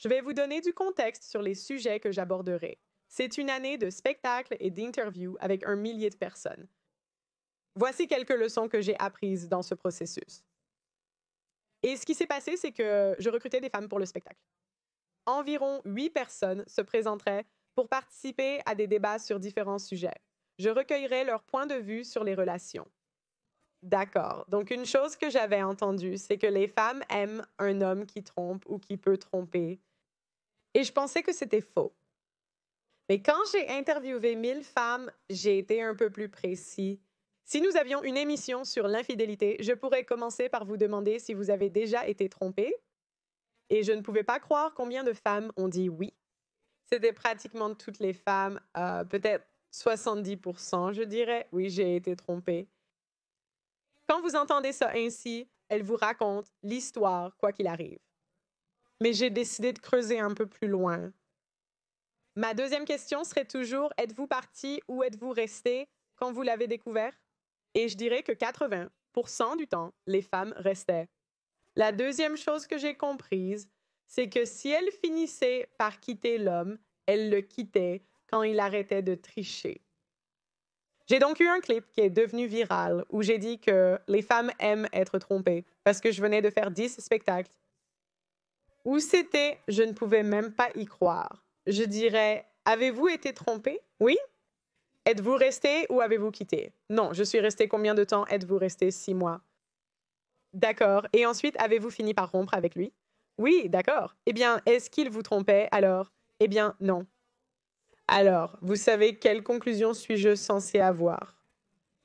Je vais vous donner du contexte sur les sujets que j'aborderai. C'est une année de spectacles et d'interviews avec un millier de personnes. Voici quelques leçons que j'ai apprises dans ce processus. Et ce qui s'est passé, c'est que je recrutais des femmes pour le spectacle. Environ 8 personnes se présenteraient pour participer à des débats sur différents sujets. Je recueillerais leur point de vue sur les relations. D'accord. Donc, une chose que j'avais entendue, c'est que les femmes aiment un homme qui trompe ou qui peut tromper. Et je pensais que c'était faux. Mais quand j'ai interviewé 1000 femmes, j'ai été un peu plus précis. Si nous avions une émission sur l'infidélité, je pourrais commencer par vous demander si vous avez déjà été trompé. Et je ne pouvais pas croire combien de femmes ont dit oui. C'était pratiquement toutes les femmes, peut-être 70%, je dirais. Oui, j'ai été trompée. Quand vous entendez ça ainsi, elle vous raconte l'histoire, quoi qu'il arrive. Mais j'ai décidé de creuser un peu plus loin. Ma deuxième question serait toujours, êtes-vous parti ou êtes-vous resté quand vous l'avez découvert? Et je dirais que 80% du temps, les femmes restaient. La deuxième chose que j'ai comprise, c'est que si elle finissait par quitter l'homme, elle le quittait quand il arrêtait de tricher. J'ai donc eu un clip qui est devenu viral où j'ai dit que les femmes aiment être trompées parce que je venais de faire 10 spectacles. Où c'était, je ne pouvais même pas y croire. Je dirais, avez-vous été trompé? Oui? Êtes-vous resté ou avez-vous quitté? Non, je suis resté combien de temps? Êtes-vous resté 6 mois? D'accord. Et ensuite, avez-vous fini par rompre avec lui? Oui, d'accord. Eh bien, est-ce qu'il vous trompait alors? Eh bien, non. Alors, vous savez quelle conclusion suis-je censée avoir?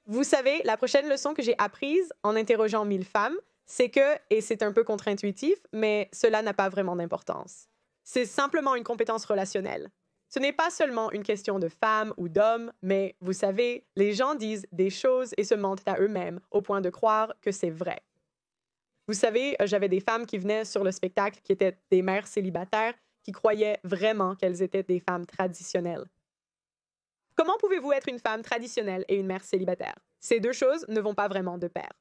Vous savez, la prochaine leçon que j'ai apprise en interrogeant 1000 femmes, c'est que, et c'est un peu contre-intuitif, mais cela n'a pas vraiment d'importance. C'est simplement une compétence relationnelle. Ce n'est pas seulement une question de femmes ou d'hommes, mais vous savez, les gens disent des choses et se mentent à eux-mêmes au point de croire que c'est vrai. Vous savez, j'avais des femmes qui venaient sur le spectacle qui étaient des mères célibataires qui croyaient vraiment qu'elles étaient des femmes traditionnelles. Comment pouvez-vous être une femme traditionnelle et une mère célibataire? Ces deux choses ne vont pas vraiment de pair.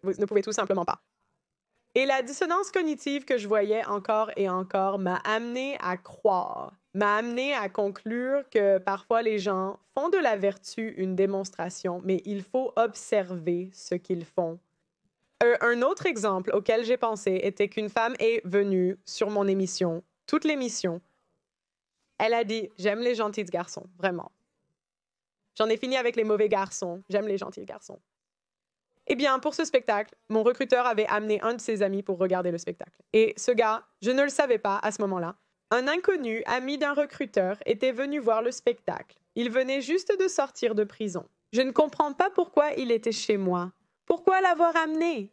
Vous ne pouvez tout simplement pas. Et la dissonance cognitive que je voyais encore et encore m'a amené à croire, m'a amené à conclure que parfois les gens font de la vertu une démonstration, mais il faut observer ce qu'ils font. Un autre exemple auquel j'ai pensé était qu'une femme est venue sur mon émission, toute l'émission. Elle a dit, j'aime les gentils garçons, vraiment. J'en ai fini avec les mauvais garçons, j'aime les gentils garçons. Eh bien, pour ce spectacle, mon recruteur avait amené un de ses amis pour regarder le spectacle. Et ce gars, je ne le savais pas à ce moment-là, un inconnu, ami d'un recruteur, était venu voir le spectacle. Il venait juste de sortir de prison. Je ne comprends pas pourquoi il était chez moi. Pourquoi l'avoir amené?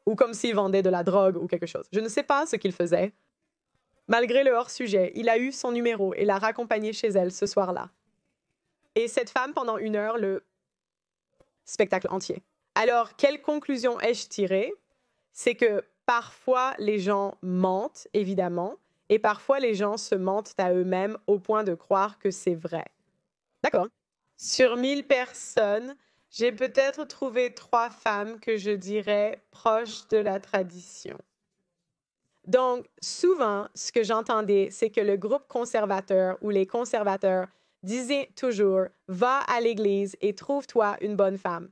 Ou comme s'il vendait de la drogue ou quelque chose. Je ne sais pas ce qu'il faisait. Malgré le hors-sujet, il a eu son numéro et l'a raccompagné chez elle ce soir-là. Et cette femme, pendant 1 heure, le spectacle entier. Alors, quelle conclusion ai-je tirée? C'est que parfois, les gens mentent, évidemment, et parfois, les gens se mentent à eux-mêmes au point de croire que c'est vrai. D'accord. Sur 1000 personnes, j'ai peut-être trouvé 3 femmes que je dirais proches de la tradition. Donc, souvent, ce que j'entendais, c'est que le groupe conservateur ou les conservateurs disaient toujours « Va à l'église et trouve-toi une bonne femme ».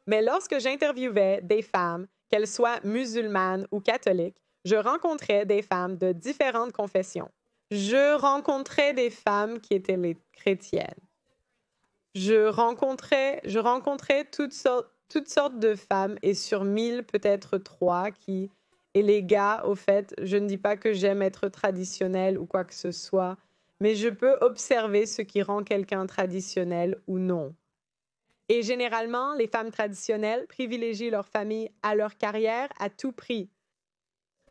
Mais lorsque j'interviewais des femmes, qu'elles soient musulmanes ou catholiques, je rencontrais des femmes de différentes confessions. Je rencontrais des femmes qui étaient les chrétiennes. Je rencontrais toutes sortes de femmes et sur 1000, peut-être 3 qui... Et les gars, au fait, je ne dis pas que j'aime être traditionnelle ou quoi que ce soit, mais je peux observer ce qui rend quelqu'un traditionnel ou non. Et généralement, les femmes traditionnelles privilégient leur famille à leur carrière à tout prix.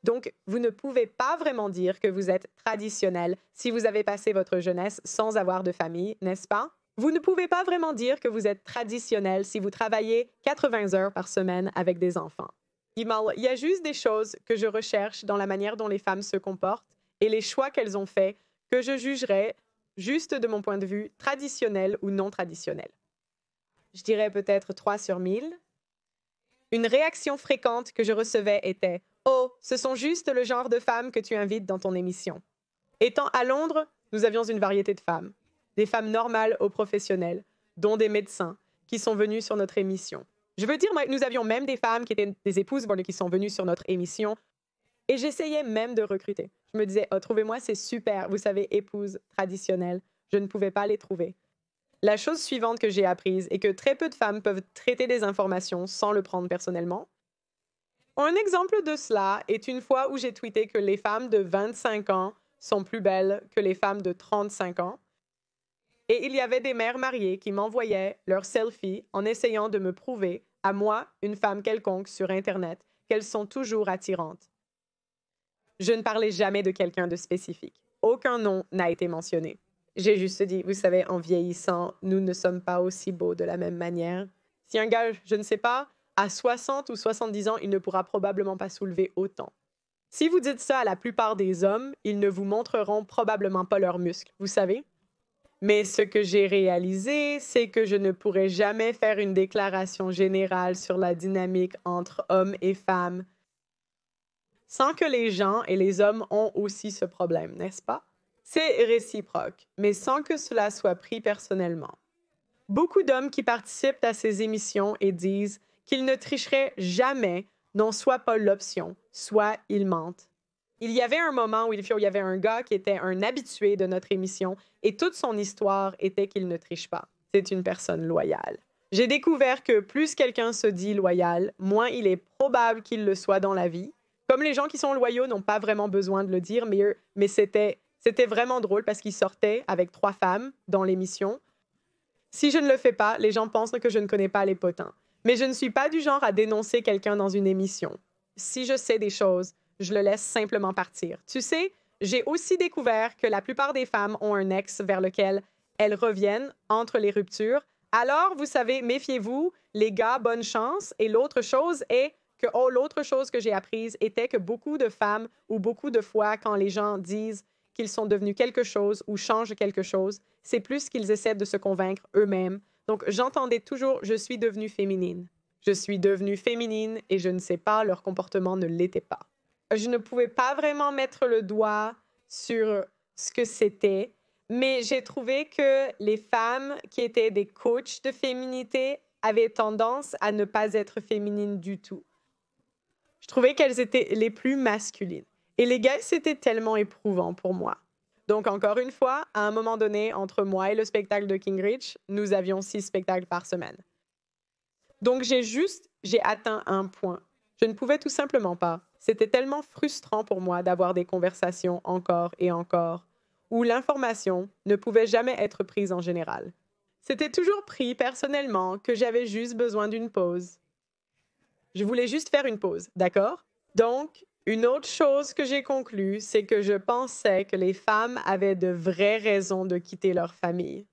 Donc, vous ne pouvez pas vraiment dire que vous êtes traditionnel si vous avez passé votre jeunesse sans avoir de famille, n'est-ce pas? Vous ne pouvez pas vraiment dire que vous êtes traditionnel si vous travaillez 80 heures par semaine avec des enfants. Il y a juste des choses que je recherche dans la manière dont les femmes se comportent et les choix qu'elles ont faits que je jugerais juste de mon point de vue traditionnel ou non traditionnel. Je dirais peut-être 3 sur 1000. Une réaction fréquente que je recevais était Oh, ce sont juste le genre de femmes que tu invites dans ton émission. Étant à Londres, nous avions une variété de femmes. Des femmes normales aux professionnels, dont des médecins, qui sont venus sur notre émission. Je veux dire, nous avions même des femmes qui étaient des épouses qui sont venues sur notre émission. Et j'essayais même de recruter. Je me disais, oh, trouvez-moi, c'est super. Vous savez, épouses traditionnelles. Je ne pouvais pas les trouver. La chose suivante que j'ai apprise est que très peu de femmes peuvent traiter des informations sans le prendre personnellement. Un exemple de cela est une fois où j'ai tweeté que les femmes de 25 ans sont plus belles que les femmes de 35 ans. Et il y avait des mères mariées qui m'envoyaient leurs selfies en essayant de me prouver, à moi, une femme quelconque sur Internet, qu'elles sont toujours attirantes. Je ne parlais jamais de quelqu'un de spécifique. Aucun nom n'a été mentionné. J'ai juste dit, vous savez, en vieillissant, nous ne sommes pas aussi beaux de la même manière. Si un gars, je ne sais pas, à 60 ou 70 ans, il ne pourra probablement pas soulever autant. Si vous dites ça à la plupart des hommes, ils ne vous montreront probablement pas leurs muscles, vous savez? Mais ce que j'ai réalisé, c'est que je ne pourrai jamais faire une déclaration générale sur la dynamique entre hommes et femmes sans que les gens et les hommes ont aussi ce problème, n'est-ce pas? C'est réciproque, mais sans que cela soit pris personnellement. Beaucoup d'hommes qui participent à ces émissions et disent qu'ils ne tricheraient jamais n'ont soit pas l'option, soit ils mentent. Il y avait un moment où il y avait un gars qui était un habitué de notre émission et toute son histoire était qu'il ne triche pas. C'est une personne loyale. J'ai découvert que plus quelqu'un se dit loyal, moins il est probable qu'il le soit dans la vie. Comme les gens qui sont loyaux n'ont pas vraiment besoin de le dire, mais c'était vraiment drôle parce qu'il sortait avec 3 femmes dans l'émission. Si je ne le fais pas, les gens pensent que je ne connais pas les potins. Mais je ne suis pas du genre à dénoncer quelqu'un dans une émission. Si je sais des choses, je le laisse simplement partir. Tu sais, j'ai aussi découvert que la plupart des femmes ont un ex vers lequel elles reviennent entre les ruptures. Alors, vous savez, méfiez-vous, les gars, bonne chance. Et l'autre chose est que, l'autre chose que j'ai apprise était que beaucoup de femmes, ou beaucoup de fois, quand les gens disent qu'ils sont devenus quelque chose ou changent quelque chose, c'est plus qu'ils essaient de se convaincre eux-mêmes. Donc, j'entendais toujours « je suis devenue féminine ». Je suis devenue féminine et je ne sais pas, leur comportement ne l'était pas. Je ne pouvais pas vraiment mettre le doigt sur ce que c'était, mais j'ai trouvé que les femmes qui étaient des coachs de féminité avaient tendance à ne pas être féminines du tout. Je trouvais qu'elles étaient les plus masculines. Et les gars, c'était tellement éprouvant pour moi. Donc, encore une fois, à un moment donné, entre moi et le spectacle de Kingrich, nous avions 6 spectacles par semaine. Donc, j'ai atteint un point. Je ne pouvais tout simplement pas. C'était tellement frustrant pour moi d'avoir des conversations encore et encore, où l'information ne pouvait jamais être prise en général. C'était toujours pris personnellement que j'avais juste besoin d'une pause. Je voulais juste faire une pause, d'accord? Donc, une autre chose que j'ai conclue, c'est que je pensais que les femmes avaient de vraies raisons de quitter leur famille.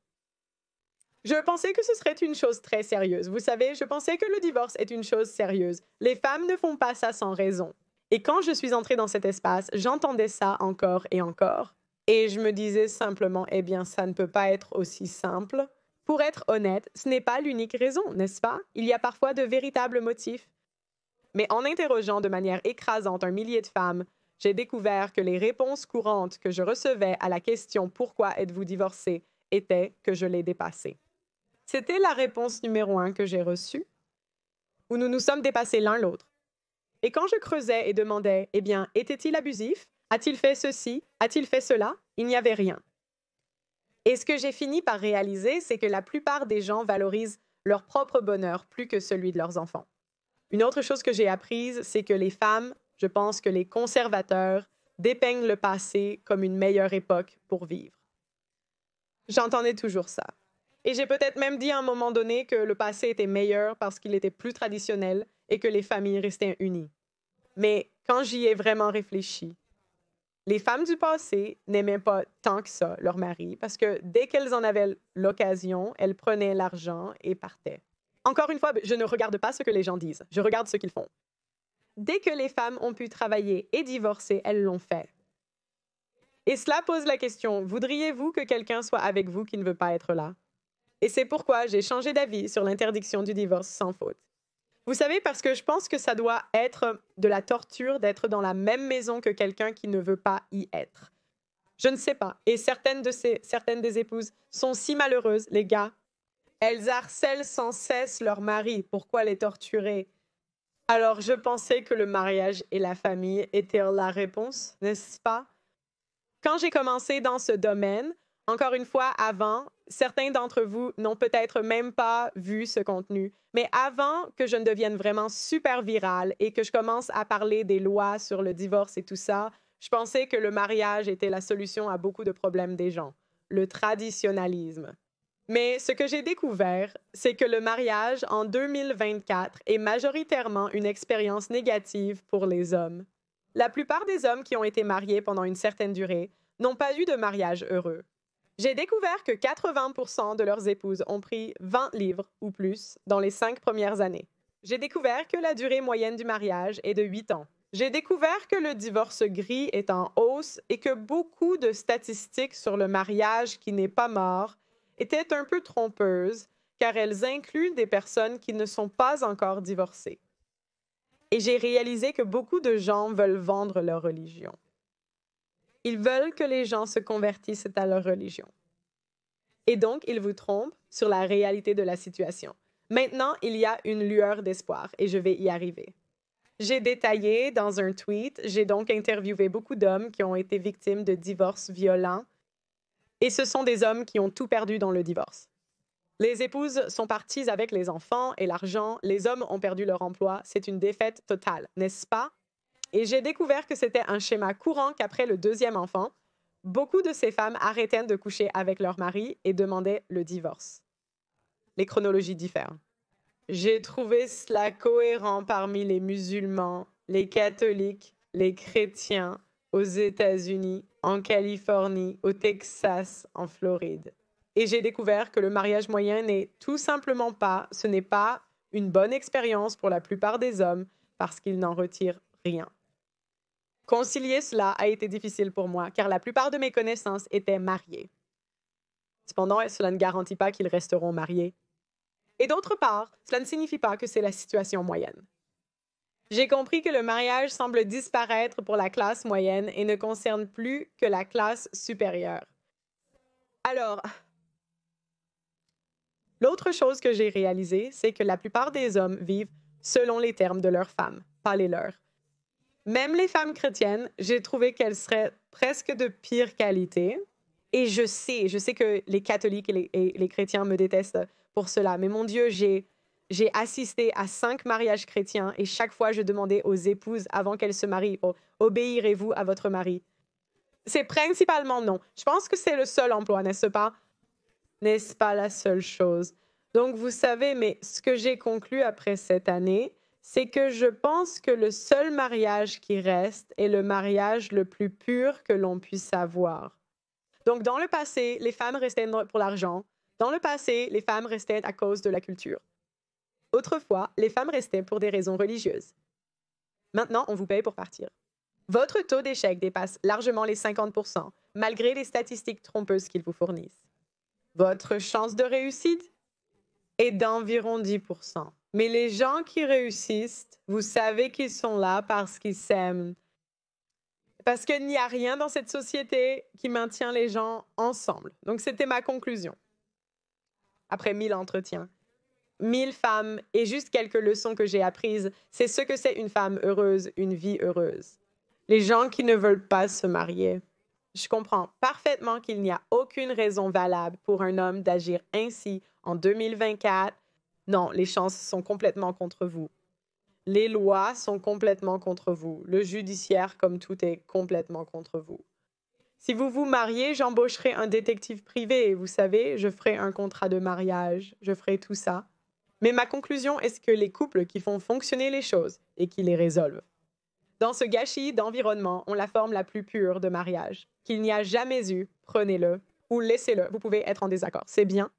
Je pensais que ce serait une chose très sérieuse. Vous savez, je pensais que le divorce est une chose sérieuse. Les femmes ne font pas ça sans raison. Et quand je suis entrée dans cet espace, j'entendais ça encore et encore. Et je me disais simplement, eh bien, ça ne peut pas être aussi simple. Pour être honnête, ce n'est pas l'unique raison, n'est-ce pas? Il y a parfois de véritables motifs. Mais en interrogeant de manière écrasante un millier de femmes, j'ai découvert que les réponses courantes que je recevais à la question « Pourquoi êtes-vous divorcée ?» étaient que je l'ai dépassé. C'était la réponse numéro 1 que j'ai reçue, où nous nous sommes dépassés l'un l'autre. Et quand je creusais et demandais « Eh bien, était-il abusif? A-t-il fait ceci? A-t-il fait cela? » Il n'y avait rien. Et ce que j'ai fini par réaliser, c'est que la plupart des gens valorisent leur propre bonheur plus que celui de leurs enfants. Une autre chose que j'ai apprise, c'est que les femmes, je pense que les conservateurs, dépeignent le passé comme une meilleure époque pour vivre. J'entendais toujours ça. Et j'ai peut-être même dit à un moment donné que le passé était meilleur parce qu'il était plus traditionnel et que les familles restaient unies. Mais quand j'y ai vraiment réfléchi, les femmes du passé n'aimaient pas tant que ça leur mari parce que dès qu'elles en avaient l'occasion, elles prenaient l'argent et partaient. Encore une fois, je ne regarde pas ce que les gens disent, je regarde ce qu'ils font. Dès que les femmes ont pu travailler et divorcer, elles l'ont fait. Et cela pose la question, voudriez-vous que quelqu'un soit avec vous qui ne veut pas être là? Et c'est pourquoi j'ai changé d'avis sur l'interdiction du divorce sans faute. Vous savez, parce que je pense que ça doit être de la torture d'être dans la même maison que quelqu'un qui ne veut pas y être. Je ne sais pas. Et certaines des épouses sont si malheureuses, les gars. Elles harcèlent sans cesse leur mari. Pourquoi les torturer? Alors, je pensais que le mariage et la famille étaient la réponse, n'est-ce pas? Quand j'ai commencé dans ce domaine, encore une fois, avant, certains d'entre vous n'ont peut-être même pas vu ce contenu, mais avant que je ne devienne vraiment super virale et que je commence à parler des lois sur le divorce et tout ça, je pensais que le mariage était la solution à beaucoup de problèmes des gens, le traditionnalisme. Mais ce que j'ai découvert, c'est que le mariage en 2024 est majoritairement une expérience négative pour les hommes. La plupart des hommes qui ont été mariés pendant une certaine durée n'ont pas eu de mariage heureux. J'ai découvert que 80% de leurs épouses ont pris 20 livres ou plus dans les 5 premières années. J'ai découvert que la durée moyenne du mariage est de 8 ans. J'ai découvert que le divorce gris est en hausse et que beaucoup de statistiques sur le mariage qui n'est pas mort étaient un peu trompeuses car elles incluent des personnes qui ne sont pas encore divorcées. Et j'ai réalisé que beaucoup de gens veulent vendre leur religion. Ils veulent que les gens se convertissent à leur religion. Et donc, ils vous trompent sur la réalité de la situation. Maintenant, il y a une lueur d'espoir et je vais y arriver. J'ai détaillé dans un tweet, j'ai donc interviewé beaucoup d'hommes qui ont été victimes de divorces violents et ce sont des hommes qui ont tout perdu dans le divorce. Les épouses sont parties avec les enfants et l'argent, les hommes ont perdu leur emploi, c'est une défaite totale, n'est-ce pas? Et j'ai découvert que c'était un schéma courant qu'après le deuxième enfant, beaucoup de ces femmes arrêtaient de coucher avec leur mari et demandaient le divorce. Les chronologies diffèrent. J'ai trouvé cela cohérent parmi les musulmans, les catholiques, les chrétiens, aux États-Unis, en Californie, au Texas, en Floride. Et j'ai découvert que le mariage moyen n'est tout simplement pas, ce n'est pas une bonne expérience pour la plupart des hommes parce qu'ils n'en retirent rien. Concilier cela a été difficile pour moi car la plupart de mes connaissances étaient mariées. Cependant, cela ne garantit pas qu'ils resteront mariés. Et d'autre part, cela ne signifie pas que c'est la situation moyenne. J'ai compris que le mariage semble disparaître pour la classe moyenne et ne concerne plus que la classe supérieure. Alors, l'autre chose que j'ai réalisée, c'est que la plupart des hommes vivent selon les termes de leurs femmes, pas les leurs. Même les femmes chrétiennes, j'ai trouvé qu'elles seraient presque de pire qualité. Et je sais que les catholiques et les chrétiens me détestent pour cela. Mais mon Dieu, j'ai assisté à 5 mariages chrétiens et chaque fois, je demandais aux épouses avant qu'elles se marient, obéirez-vous à votre mari? C'est principalement non. Je pense que c'est le seul emploi, n'est-ce pas? N'est-ce pas la seule chose? Donc, vous savez, mais ce que j'ai conclu après cette année, c'est que je pense que le seul mariage qui reste est le mariage le plus pur que l'on puisse avoir. Donc, dans le passé, les femmes restaient pour l'argent. Dans le passé, les femmes restaient à cause de la culture. Autrefois, les femmes restaient pour des raisons religieuses. Maintenant, on vous paye pour partir. Votre taux d'échec dépasse largement les 50%, malgré les statistiques trompeuses qu'ils vous fournissent. Votre chance de réussite est d'environ 10%. Mais les gens qui réussissent, vous savez qu'ils sont là parce qu'ils s'aiment. Parce qu'il n'y a rien dans cette société qui maintient les gens ensemble. Donc, c'était ma conclusion. Après 1000 entretiens, 1000 femmes et juste quelques leçons que j'ai apprises, c'est ce que c'est une femme heureuse, une vie heureuse. Les gens qui ne veulent pas se marier. Je comprends parfaitement qu'il n'y a aucune raison valable pour un homme d'agir ainsi en 2024. Non, les chances sont complètement contre vous. Les lois sont complètement contre vous. Le judiciaire, comme tout, est complètement contre vous. Si vous vous mariez, j'embaucherai un détective privé. Vous savez, je ferai un contrat de mariage. Je ferai tout ça. Mais ma conclusion est que les couples qui font fonctionner les choses et qui les résolvent. Dans ce gâchis d'environnement, ont la forme la plus pure de mariage. Qu'il n'y a jamais eu, prenez-le ou laissez-le. Vous pouvez être en désaccord. C'est bien,